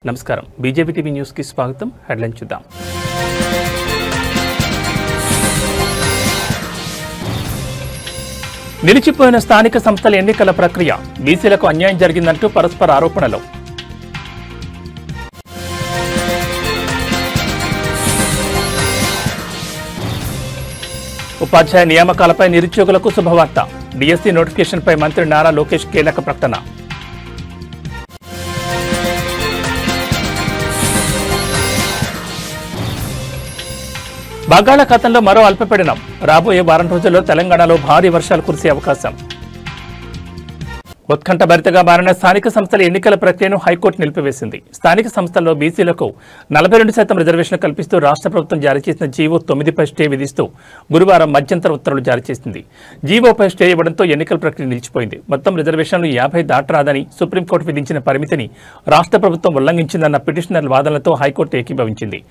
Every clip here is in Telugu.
నమస్కారం బీజేపీ టీవీ న్యూస్ కి స్వాగతం. హెడ్లైన్ చూద్దాం. నిలిచిపోయిన స్థానిక సంస్థల ఎన్నికల ప్రక్రియ, బీసీలకు అన్యాయం జరిగిందంటూ పరస్పర ఆరోపణలు. ఉపాధ్యాయ నియామకాలపై నిరుద్యోగులకు శుభవార్త, డిఎస్సీ నోటిఫికేషన్పై మంత్రి నారా లోకేష్ కీలక ప్రకటన. బంగాళాఖాతంలో మరో అల్పపీడనం, రాబోయే వారం రోజుల్లో తెలంగాణలో భారీ వర్షాలు కురిసే అవకాశం. ఉత్కంఠభరితంగా మారిన స్థానిక సంస్థల ఎన్నికల ప్రక్రియను హైకోర్టు నిలిపివేసింది. స్థానిక సంస్థల్లో బీసీలకు 42% రిజర్వేషన్ కల్పిస్తూ రాష్ట్ర ప్రభుత్వం జారీ చేసిన జీవో 9పై స్టే విధిస్తూ గురువారం మధ్యంతర ఉత్తర్వులు జారీ చేసింది. జీవోపై స్టే ఇవ్వడంతో ఎన్నికల ప్రక్రియ నిలిచిపోయింది. మొత్తం రిజర్వేషన్లు 50 దాటరాదని సుప్రీంకోర్టు విధించిన పరిమితిని రాష్ట్ర ప్రభుత్వం ఉల్లంఘించిందన్న పిటిషనర్ల వాదనలతో హైకోర్టు ఏకీభవించింది.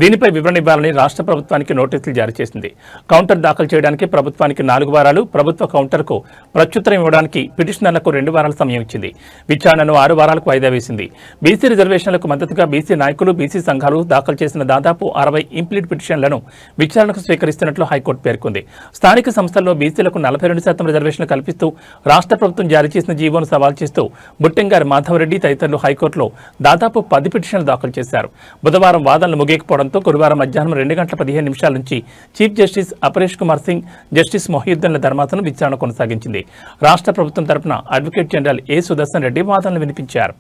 దీనిపై వివరణ ఇవ్వాలని రాష్ట్ర ప్రభుత్వానికి నోటీసులు జారీ చేసింది. కౌంటర్ దాఖలు చేయడానికి ప్రభుత్వానికి 4 వారాలు, ప్రభుత్వ కౌంటర్కు ప్రత్యుత్తరం ఇవ్వడానికి పిటిషనర్లకు 2 వారాల సమయం ఇచ్చింది. విచారణను 6 వారాలకు వాయిదా వేసింది. బీసీ రిజర్వేషన్లకు మద్దతుగా బీసీ నాయకులు, బీసీ సంఘాలు దాఖలు చేసిన దాదాపు 60 ఇంప్లీట్ పిటిషన్లను విచారణకు స్వీకరిస్తున్నట్లు హైకోర్టు పేర్కొంది. స్థానిక సంస్థల్లో బీసీలకు 42% రిజర్వేషన్లు కల్పిస్తూ రాష్ట్ర ప్రభుత్వం జారీ చేసిన జీవోను సవాల్ చేస్తూ బుట్టెంగారి మాధవరెడ్డి తదితరులు హైకోర్టులో దాదాపు 10 పిటిషన్లు దాఖలు చేశారు. బుధవారం వాదనలు ముగియకపోవడంతో గురువారం మధ్యాహ్నం 2:15 నుంచి chief justice Aparesh Kumar Singh, justice మొహియుద్దీన్ల ధర్మాసనం విచారణ కొనసాగించింది. రాష్ట్ర ప్రభుత్వం తరపున advocate general A Sudarshan Reddy వాదనలు వినిపించారు.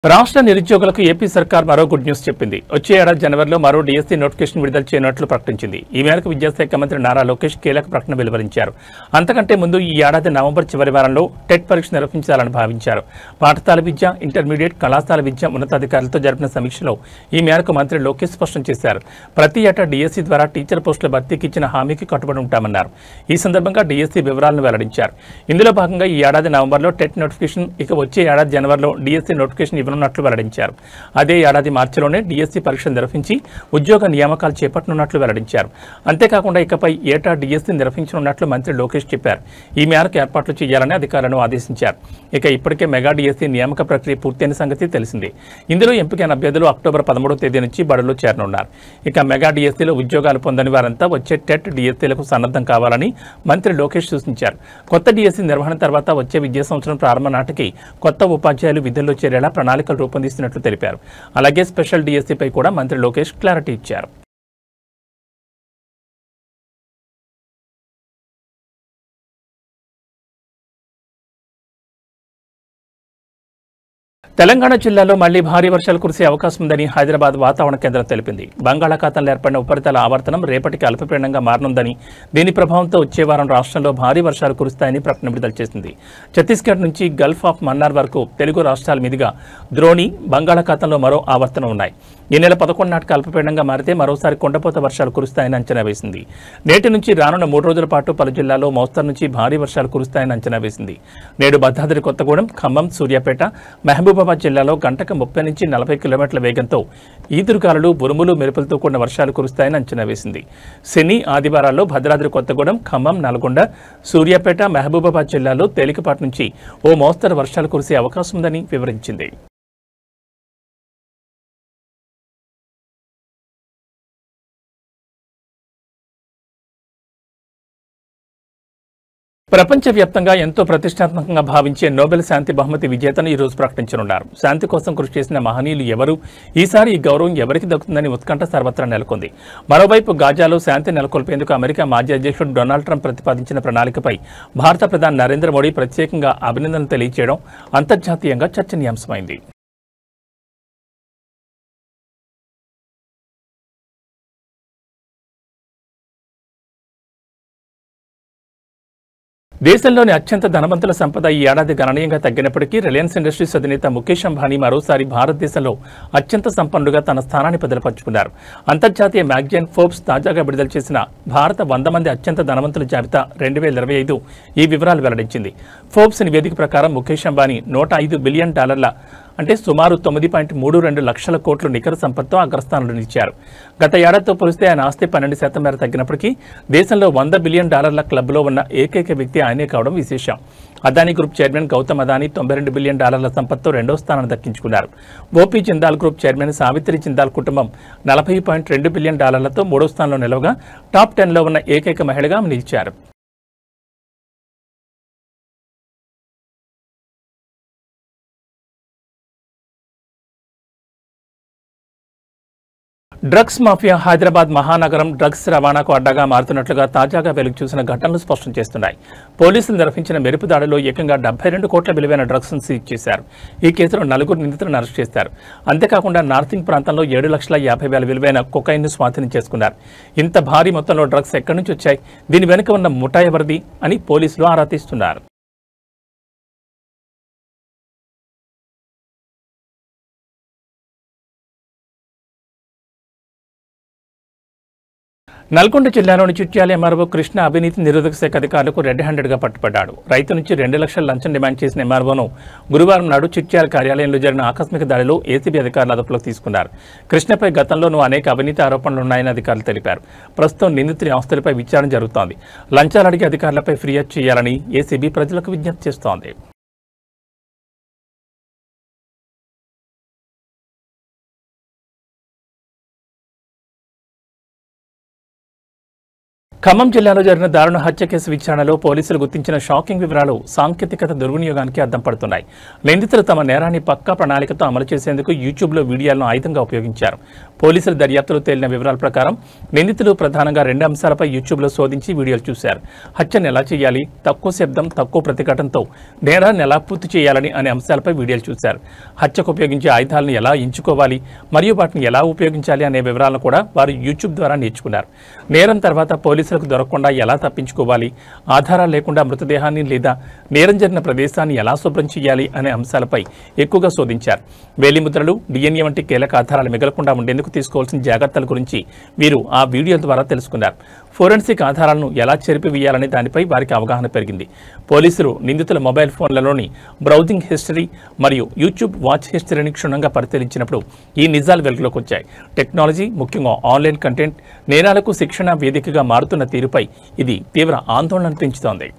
రాష్ట్ర నిరుద్యోగులకు ఏపీ సర్కార్ మరో గుడ్ న్యూస్ చెప్పింది. వచ్చే ఏడాది జనవరిలో మరో డిఎస్సీ నోటిఫికేషన్ విడుదల చేయనున్నట్లు ప్రకటించింది. ఈ మేరకు విద్యాశాఖ మంత్రి నారా లోకేష్ కీలక ప్రకటన వెలువరించారు. అంతకంటే ముందు ఈ ఏడాది నవంబర్ చివరి వారంలో టెట్ పరీక్ష నిర్వహించాలని భావించారు. పాఠశాల విద్య, ఇంటర్మీడియట్, కళాశాల విద్య ఉన్నతాధికారులతో జరిపిన సమీక్షలో ఈ మేరకు మంత్రి లోకేష్ స్పష్టం చేశారు. ప్రతి ఏటా డిఎస్సీ ద్వారా టీచర్ పోస్టుల భర్తీకి ఇచ్చిన హామీకి కట్టుబడి ఉంటామన్నారు. ఈ సందర్భంగా డిఎస్సీ వివరాలను వెల్లడించారు. ఇందులో భాగంగా ఈ ఏడాది నవంబర్లో టెట్ నోటిఫికేషన్, ఇక వచ్చే ఏడాది జనవరిలో డిఎస్సీ నోటిఫికేషన్ ఉన్నట్లు వెల్లడించారు. అదే ఏడాది మార్చిలోనే డిఎస్సీ పరీక్షలు నిర్వహించి ఉద్యోగ నియామకాలు చేపట్టనున్నట్లు వెల్లడించారు. అంతేకాకుండా ఇకపై ఏటా డిఎస్సీ నిర్వహించనున్నట్లు మంత్రి లోకేష్ చెప్పారు. ఈ మేరకు ఏర్పాట్లు చేయాలని అధికారులను ఆదేశించారు. ఇక ఇప్పటికే మెగా డిఎస్సీ నియామక ప్రక్రియ పూర్తయిన సంగతి తెలిసిందే. ఇందులో ఎంపికైన అభ్యర్థులు అక్టోబర్ 13వ తేదీ నుంచి బడుల్లో చేరనున్నారు. ఇక మెగా డిఎస్సీలో ఉద్యోగాలు పొందని వారంతా వచ్చే టెట్ డిఎస్సీలకు సన్నద్ధం కావాలని మంత్రి లోకేష్ సూచించారు. కొత్త డిఎస్సీ నిర్వహణ తర్వాత వచ్చే విద్యా సంవత్సరం ప్రారంభ నాటికి కొత్త ఉపాధ్యాయులు విధుల్లో చేరేలా ప్రణాళికలు రూపొందిస్తున్నట్లు తెలిపారు. అలాగే స్పెషల్ డిఎస్సీపై కూడా మంత్రి లోకేష్ క్లారిటీ ఇచ్చారు. తెలంగాణ జిల్లాలో మళ్లీ భారీ వర్షాలు కురిసే అవకాశం ఉందని హైదరాబాద్ వాతావరణ కేంద్రం తెలిపింది. బంగాళాఖాతంలో ఏర్పడిన ఉపరితల ఆవర్తనం రేపటికి అల్పపీడనంగా మారనుందని, దీని ప్రభావంతో వచ్చే వారం రాష్ట్రంలో భారీ వర్షాలు కురుస్తాయని ప్రకటన విడుదల చేసింది. ఛత్తీస్గఢ్ నుంచి గల్ఫ్ ఆఫ్ మన్నార్ వరకు తెలుగు రాష్ట్రాల మీదుగా ద్రోణి, బంగాళాఖాతంలో మరో ఆవర్తనం ఉన్నాయి. ఈ నెల 11 నాటికి అల్పపీడనంగా మారితే మరోసారి కొండపోత వర్షాలు కురుస్తాయని అంచనా వేసింది. నేటి నుంచి రానున్న 3 రోజుల పాటు పలు జిల్లాల్లో మోస్తరు నుంచి భారీ వర్షాలు కురుస్తాయని అంచనా వేసింది. నేడు భద్రాద్రి కొత్తగూడెం, ఖమ్మం, సూర్యాపేట, మహబూబాబాద్ జిల్లాలో గంటకు 30 నుంచి 40 కిలోమీటర్ల వేగంతో ఈదురుగాలులు, ఉరుములు, మెరుపులతో కూడిన వర్షాలు కురుస్తాయని అంచనా వేసింది. శని, ఆదివారాల్లో భద్రాద్రి కొత్తగూడెం, ఖమ్మం, నల్గొండ, సూర్యాపేట, మహబూబాబాద్ జిల్లాలో తేలికపాటి నుంచి ఓ మోస్తరు వర్షాలు కురిసే అవకాశం ఉందని వివరించింది. ప్రపంచవ్యాప్తంగా ఎంతో ప్రతిష్టాత్మకంగా భావించే నోబెల్ శాంతి బహుమతి విజేతను ఈరోజు ప్రకటించనున్నారు. శాంతి కోసం కృషి చేసిన మహనీయులు ఎవరు, ఈసారి ఈ గౌరవం ఎవరికి దక్కుతుందని ఉత్కంఠ సర్వత్రా నెలకొంది. మరోవైపు గాజాలో శాంతి నెలకొల్పేందుకు అమెరికా మాజీ అధ్యక్షుడు డొనాల్డ్ ట్రంప్ ప్రతిపాదించిన ప్రణాళికపై భారత ప్రధాని నరేంద్ర మోడీ ప్రత్యేకంగా అభినందనలు తెలియజేయడం అంతర్జాతీయంగా చర్చనీయాంశమైంది. దేశంలోని అత్యంత ధనవంతుల సంపద ఈ ఏడాది గణనీయంగా తగ్గినప్పటికీ రిలయన్స్ ఇండస్ట్రీస్ అధినేత ముఖేష్ అంబానీ మరోసారి భారతదేశంలో అత్యంత సంపన్నుడుగా తన స్థానాన్ని భద్రపరుచుకున్నారు. అంతర్జాతీయ మ్యాగజైన్ ఫోర్బ్స్ తాజాగా విడుదల చేసిన భారత 100 మంది అత్యంత ధనవంతుల జాబితా 2025 ఈ వివరాలు వెల్లడించింది. ఫోర్బ్స్ నివేదిక ప్రకారం ముఖేష్ అంబానీ $105 బిలియన్ అంటే సుమారు 9.32 లక్షల కోట్ల నికర సంపత్తో అగ్రస్థానంలో నిలిచారు. గత ఏడాదితో పోలిస్తే ఆయన ఆస్తి 12% మేర తగ్గినప్పటికీ దేశంలో $100 బిలియన్ క్లబ్లో ఉన్న ఏకైక వ్యక్తి ఆయనే కావడం విశేషం. Adani group chairman Gautam Adani $92 billion సంపత్తో రెండో స్థానాన్ని దక్కించుకున్నారు. OP Jindal group chairman Savitri Jindal కుటుంబం $40.2 బిలియన్ మూడో స్థానంలో నిలవగా టాప్ 10లో ఉన్న ఏకైక మహిళగా నిలిచారు. డ్రగ్స్ మాఫియా హైదరాబాద్ మహానగరం డ్రగ్స్ రవాణాకు అడ్డాగా మారుతున్నట్లుగా తాజాగా వెలుగు చూసిన ఘటనలు స్పష్టం చేస్తున్నాయి. పోలీసులు నిర్వహించిన మెరుపు దాడిలో ఏకంగా 72 కోట్ల విలువైన డ్రగ్స్ ను సీజ్ చేశారు. ఈ కేసులో 4 నిందితులను అరెస్ట్ చేశారు. అంతేకాకుండా నార్థింగ్ ప్రాంతంలో 7,50,000 విలువైన కొకైన్ ను స్వాధీనం చేసుకున్నారు. ఇంత భారీ మొత్తంలో డ్రగ్స్ ఎక్కడి నుంచి వచ్చాయి, దీని వెనుక ఉన్న ముఠా ఎవరిది అని పోలీసులు ఆరా తీస్తున్నారు. నల్గొండ జిల్లాలోని చిట్యాల ఎంఆర్ఓ కృష్ణ అవినీతి నిరోధక శాఖ అధికారులకు రెడ్ హ్యాండెడ్గా పట్టుబడ్డాడు. రైతు నుంచి 2 లక్షల లంచం డిమాండ్ చేసిన ఎంఆర్ఓను గురువారం నాడు చిట్యాల కార్యాలయంలో జరిగిన ఆకస్మిక దాడిలో ఏసీబీ అధికారులు అదుపులోకి తీసుకున్నారు. కృష్ణపై గతంలోనూ అనేక అవినీతి ఆరోపణలున్నాయని అధికారులు తెలిపారు. ప్రస్తుతం నిందితుని ఆస్తులపై విచారణ జరుగుతోంది. లంచాలు అడిగే అధికారులపై ఫిర్యాదు చేయాలని ఏసీబీ ప్రజలకు విజ్ఞప్తి చేస్తోంది. ఖమ్మం జిల్లాలో జరిగిన దారుణ హత్య కేసు విచారణలో పోలీసులు గుర్తించిన షాకింగ్ వివరాలు సాంకేతికత దుర్వినియోగానికి అద్దం పడుతున్నాయి. నిందితులు తమ నేరాన్ని పక్కా ప్రణాళికతో అమలు చేసేందుకు యూట్యూబ్లో వీడియోలను ఆయుధంగా ఉపయోగించారు. పోలీసుల దర్యాప్తులో తేలిన వివరాల ప్రకారం నిందితులు ప్రధానంగా 2 అంశాలపై యూట్యూబ్లో శోధించి వీడియోలు చూశారు. హత్యను ఎలా చేయాలి, తక్కువ శబ్దం, తక్కువ ప్రతిఘటనతో నేరాన్ని ఎలా పూర్తి చేయాలని అనే అంశాలపై వీడియోలు చూశారు. హత్యకు ఉపయోగించే ఆయుధాలను ఎలా ఎంచుకోవాలి మరియు వాటిని ఎలా ఉపయోగించాలి అనే వివరాలను కూడా వారు యూట్యూబ్ ద్వారా నేర్చుకున్నారు. నేరం తర్వాత పోలీసులకు దొరకకుండా ఎలా తప్పించుకోవాలి, ఆధారాలు లేకుండా మృతదేహాన్ని లేదా నేరం జరిగిన ప్రదేశాన్ని ఎలా శుభ్రం చేయాలి అనే అంశాలపై ఎక్కువగా శోధించారు. వేలిముద్రలు, డిఎన్ఏ వంటి కీలక ఆధారాలు మిగలకుండా ఉండేందుకు తీసుకోవాల్సిన జాగ్రత్తల గురించి వీరు ఆ వీడియో ద్వారా తెలుసుకున్నారు. ఫోరెన్సిక్ ఆధారాలను ఎలా చెరిపివేయాలనే దానిపై వారికి అవగాహన పెరిగింది. పోలీసులు నిందితుల మొబైల్ ఫోన్లలోని బ్రౌజింగ్ హిస్టరీ మరియు యూట్యూబ్ వాచ్ హిస్టరీని క్షుణ్ణంగా పరిశీలించినప్పుడు ఈ నిజాలు వెలుగులోకి వచ్చాయి. టెక్నాలజీ, ముఖ్యంగా ఆన్లైన్ కంటెంట్ నేరాలకు శిక్షణ వేదికగా మారుతున్న తీరుపై ఇది తీవ్ర ఆందోళన పెంచుతోంది.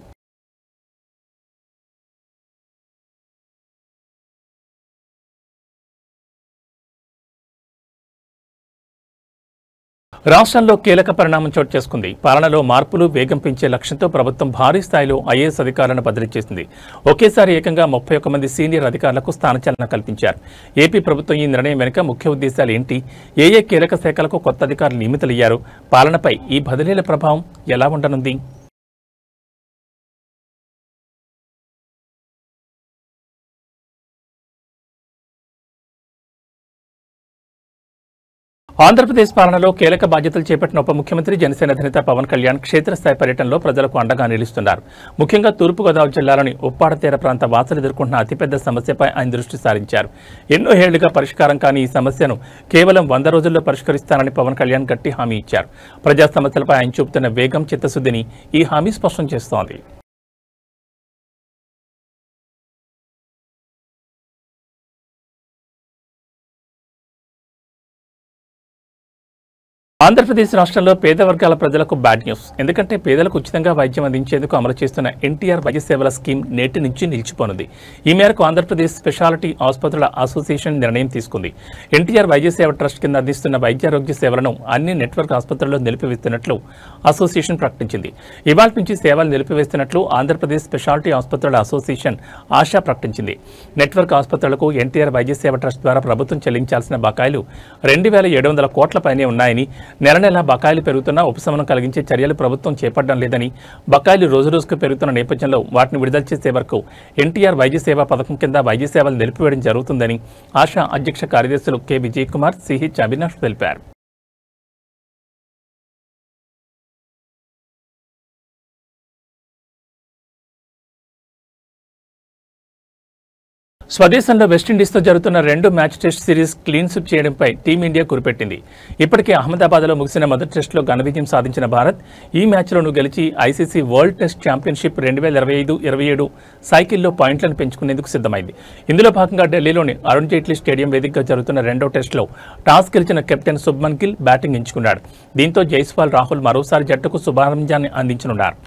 రాష్ట్రంలో కీలక పరిణామం చోటు చేసుకుంది. పాలనలో మార్పులు వేగం పెంచే లక్ష్యంతో ప్రభుత్వం భారీ స్థాయిలో ఐఏఎస్ అధికారులను బదిలీ చేసింది. ఒకేసారి ఏకంగా 31 మంది సీనియర్ అధికారులకు స్థానచలన కల్పించారు. ఏపీ ప్రభుత్వం ఈ నిర్ణయం వెనుక ముఖ్య ఉద్దేశాలు ఏంటి, ఏ కీలక శాఖలకు కొత్త అధికారులు నియమితులయ్యారు, పాలనపై ఈ బదిలీల ప్రభావం ఎలా ఉండనుంది? ఆంధ్రప్రదేశ్ పాలనలో కీలక బాధ్యతలు చేపట్టిన ఉప ముఖ్యమంత్రి జనసేన అధినేత పవన్ కళ్యాణ్ క్షేత్రస్థాయి పర్యటనలో ప్రజలకు అండగా నిలుస్తున్నారు. ముఖ్యంగా తూర్పుగోదావరి జిల్లాలోని ఉప్పాడ తీర ప్రాంత వాసులు ఎదుర్కొంటున్న అతిపెద్ద సమస్యపై ఆయన దృష్టి సారించారు. ఎన్నో ఏళ్లుగా పరిష్కారం కాని ఈ సమస్యను కేవలం 100 రోజుల్లో పరిష్కరిస్తానని పవన్ కళ్యాణ్ గట్టి హామీ ఇచ్చారు. ప్రజా సమస్యలపై ఆయన చూపుతున్న వేగం, చిత్తశుద్ధిని ఈ హామీ స్పష్టం చేస్తోంది. ఆంధ్రప్రదేశ్ రాష్ట్రంలో పేద వర్గాల ప్రజలకు బ్యాడ్ న్యూస్. ఎందుకంటే పేదలకు ఉచితంగా వైద్యం అందించేందుకు అమలు చేస్తున్న ఎన్టీఆర్ వైద్య సేవల స్కీమ్ నేటి నుంచి నిలిచిపోనుంది. ఈ మేరకు ఆంధ్రప్రదేశ్ స్పెషాలిటీ ఆసుపత్రుల అసోసియేషన్ నిర్ణయం తీసుకుంది. ఎన్టీఆర్ వైద్య సేవ ట్రస్ట్ కింద అందిస్తున్న వైద్యారోగ్య సేవలను అన్ని నెట్వర్క్ ఆసుపత్రుల్లో నిలిపివేస్తున్నట్లు అసోసియేషన్ ప్రకటించింది. ఇవాళ నుంచి సేవలు నిలిపివేస్తున్నట్లు ఆంధ్రప్రదేశ్ స్పెషాలిటీ ఆసుపత్రుల అసోసియేషన్ ఆశా ప్రకటించింది. నెట్వర్క్ ఆసుపత్రులకు ఎన్టీఆర్ వైద్య సేవ ట్రస్ట్ ద్వారా ప్రభుత్వం చెల్లించాల్సిన బకాయిలు 2,700 కోట్ల పైనే ఉన్నాయని, నెల నెలా బకాయిలు పెరుగుతున్నా ఉపశమనం కలిగించే చర్యలు ప్రభుత్వం చేపట్టడం లేదని, బకాయిలు రోజురోజుకు పెరుగుతున్న నేపథ్యంలో వాటిని విడుదల చేసే వరకు ఎన్టీఆర్ వైద్య సేవా పథకం కింద వైద్య సేవలు నిలిపివేయడం జరుగుతుందని ఆశా అధ్యక్ష కార్యదర్శులు కె విజయ్ కుమార్, సిహెచ్ అవినాష్ తెలిపారు. స్వదేశంలో వెస్టిండీస్తో జరుగుతున్న 2 match test series clean sweep చేయడంపై టీమిండియా కురిపెట్టింది. ఇప్పటికే అహ్మదాబాద్లో ముగిసిన మొదటి టెస్టులో ఘన విజయం సాధించిన భారత్ ఈ మ్యాచ్లోనూ గెలిచి ఐసీసీ వరల్డ్ టెస్ట్ ఛాంపియన్షిప్ 2025-27 సైకిల్లో పాయింట్లను పెంచుకునేందుకు సిద్ధమైంది. ఇందులో భాగంగా ఢిల్లీలోని అరుణ్ జైట్లీ స్టేడియం వేదికగా జరుగుతున్న 2వ టెస్టులో టాస్ గెలిచిన కెప్టెన్ శుభ్మన్ గిల్ బ్యాటింగ్ ఎంచుకున్నాడు. దీంతో జైస్వాల్, రాహుల్ మరోసారి జట్టుకు శుభారంభాన్ని అందించనున్నారు.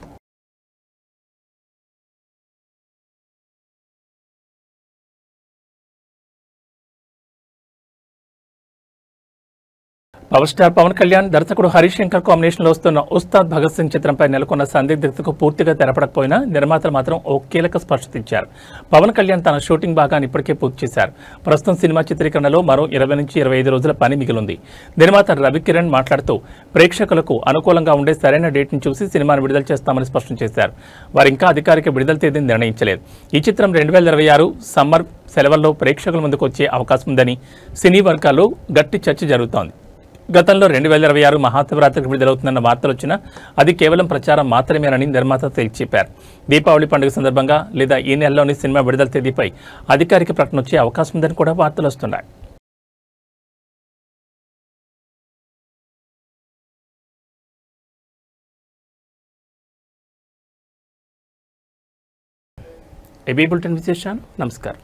పవర్ స్టార్ పవన్ కళ్యాణ్, దర్శకుడు హరీష్ శంకర్ కాంబినేషన్లో వస్తున్న ఉస్తాద్ భగత్ సింగ్ చిత్రంపై నెలకొన్న సందిగ్ధతకు పూర్తిగా తెరపడకపోయినా నిర్మాతలు మాత్రం ఓ కీలక స్పష్టత ఇచ్చారు. పవన్ కళ్యాణ్ తన షూటింగ్ భాగాన్ని ఇప్పటికే పూర్తి చేశారు. ప్రస్తుతం సినిమా చిత్రీకరణలో మరో 20 నుంచి 25 రోజుల పని మిగిలింది. నిర్మాత రవికిరణ్ మాట్లాడుతూ ప్రేక్షకులకు అనుకూలంగా ఉండే సరైన డేట్ని చూసి సినిమాను విడుదల చేస్తామని స్పష్టం చేశారు. వారు ఇంకా అధికారిక విడుదల తేదీని నిర్ణయించలేదు. ఈ చిత్రం 2026 సమ్మర్ సెలవుల్లో ప్రేక్షకుల ముందుకు వచ్చే అవకాశం ఉందని సినీ వర్గాల్లో గట్టి చర్చ జరుగుతోంది. గతంలో 2026 మహాశివరాత్రికి విడుదలవుతుందన్న వార్తలు వచ్చినా అది కేవలం ప్రచారం మాత్రమేనని నిర్మాత తేల్చి చెప్పారు. దీపావళి పండుగ సందర్భంగా లేదా ఈ నెలలోని సినిమా విడుదల తేదీపై అధికారిక ప్రకటన వచ్చే అవకాశం ఉందని కూడా వార్తలు వస్తున్నాయి. ఏబీ బులెటిన్ విశేషాలు. నమస్కారం.